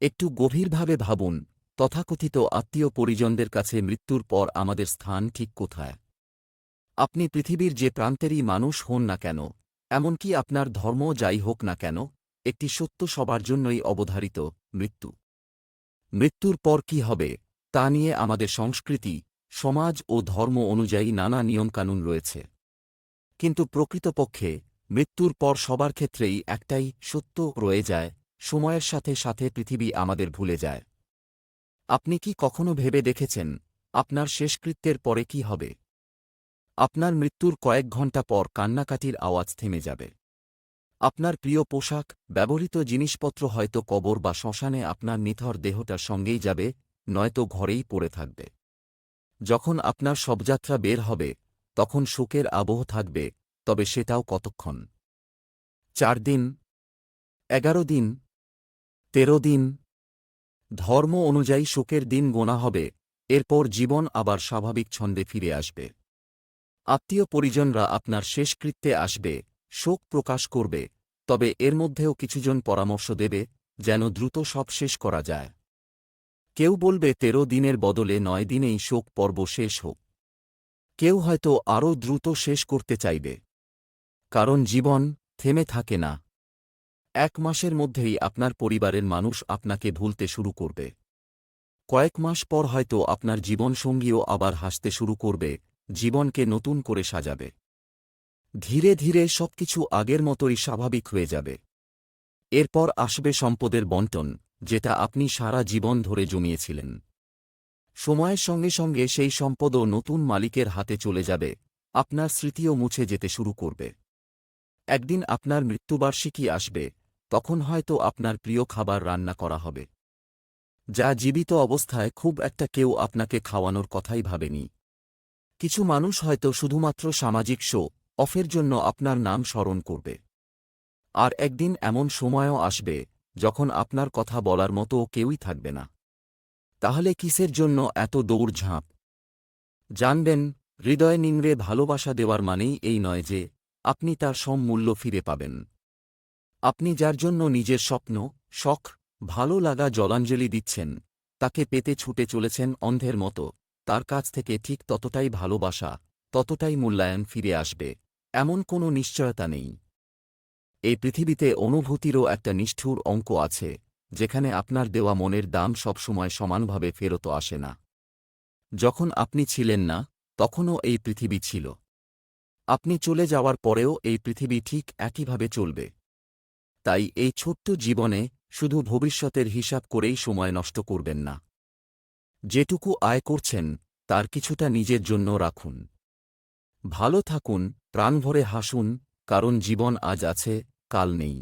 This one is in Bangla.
একটু গভীরভাবে ভাবুন, তথাকথিত আত্মীয় পরিজনদের কাছে মৃত্যুর পর আমাদের স্থান ঠিক কোথায়? আপনি পৃথিবীর যে প্রান্তেরই মানুষ হন না কেন, এমনকি আপনার ধর্ম যাই হোক না কেন, একটি সত্য সবার জন্যই অবধারিত: মৃত্যু। মৃত্যুর পর কি হবে, তা নিয়ে আমাদের সংস্কৃতি, সমাজ ও ধর্ম অনুযায়ী নানা নিয়মকানুন রয়েছে। কিন্তু প্রকৃতপক্ষে মৃত্যুর পর সবার ক্ষেত্রেই একটাই সত্য রয়ে যায়: সময়ের সাথে সাথে পৃথিবী আমাদের ভুলে যায়। আপনি কি কখনো ভেবে দেখেছেন, আপনার শেষকৃত্যের পরে কি হবে? আপনার মৃত্যুর কয়েক ঘণ্টা পর কান্নাকাটির আওয়াজ থেমে যাবে। আপনার প্রিয় পোশাক, ব্যবহৃত জিনিসপত্র হয়তো কবর বা শ্মশানে আপনার নিথর দেহটার সঙ্গেই যাবে, নয়তো ঘরেই পড়ে থাকবে। যখন আপনার শবযাত্রা বের হবে, তখন শোকের আবহ থাকবে, তবে সেটাও কতক্ষণ? 4 দিন? 11 দিন? 13 দিন? ধর্ম অনুযায়ী শোকের দিন গোনা হবে, এরপর জীবন আবার স্বাভাবিক ছন্দে ফিরে আসবে। আত্মীয় পরিজনরা আপনার শেষকৃত্যে আসবে, শোক প্রকাশ করবে, তবে এর মধ্যেও কিছুজন পরামর্শ দেবে, যেন দ্রুত সব শেষ করা যায়। কেউ বলবে 13 দিনের বদলে 9 দিনেই শোক পর্ব শেষ হোক। কেউ হয়তো আরও দ্রুত শেষ করতে চাইবে। কারণ জীবন থেমে থাকে না। 1 মাসের মধ্যেই আপনার পরিবারের মানুষ আপনাকে ভুলতে শুরু করবে। কয়েক মাস পর হয়তো আপনার জীবনসঙ্গীও আবার হাসতে শুরু করবে, জীবনকে নতুন করে সাজাবে। ধীরে ধীরে সবকিছু আগের মতোই স্বাভাবিক হয়ে যাবে। এরপর আসবে সম্পদের বণ্টন, যেটা আপনি সারা জীবন ধরে জমিয়েছিলেন। সময়ের সঙ্গে সঙ্গে সেই সম্পদও নতুন মালিকের হাতে চলে যাবে, আপনার স্মৃতিও মুছে যেতে শুরু করবে। একদিন আপনার মৃত্যুবার্ষিকী আসবে, তখন হয়তো আপনার প্রিয় খাবার রান্না করা হবে, যা জীবিত অবস্থায় খুব একটা কেউ আপনাকে খাওয়ানোর কথাই ভাবেনি। কিছু মানুষ হয়তো শুধুমাত্র সামাজিক শো অফের জন্য আপনার নাম স্মরণ করবে। আর একদিন এমন সময়ও আসবে, যখন আপনার কথা বলার মতো কেউই থাকবে না। তাহলে কিসের জন্য এত দৌড়ঝাঁপ? জানবেন, হৃদয় নিংড়ে ভালোবাসা দেওয়ার মানেই এই নয় যে আপনি তার সম মূল্য ফিরে পাবেন। আপনি যার জন্য নিজের স্বপ্ন, শখ, ভালো লাগা জলাঞ্জলি দিচ্ছেন, তাকে পেতে ছুটে চলেছেন অন্ধের মতো, তার কাছ থেকে ঠিক ততটাই ভালোবাসা, ততটাই মূল্যায়ন ফিরে আসবে, এমন কোনো নিশ্চয়তা নেই। এই পৃথিবীতে অনুভূতিরও একটা নিষ্ঠুর অঙ্ক আছে, যেখানে আপনার দেওয়া মনের দাম সবসময় সমানভাবে ফেরত আসে না। যখন আপনি ছিলেন না, তখনও এই পৃথিবী ছিল। আপনি চলে যাওয়ার পরেও এই পৃথিবী ঠিক একইভাবে চলবে। তাই এই ছোট্ট জীবনে শুধু ভবিষ্যতের হিসাব করেই সময় নষ্ট করবেন না। যেটুকু আয় করছেন, তার কিছুটা নিজের জন্য রাখুন। ভালো থাকুন, প্রাণভরে হাসুন, কারণ জীবন আজ আছে, কাল নেই।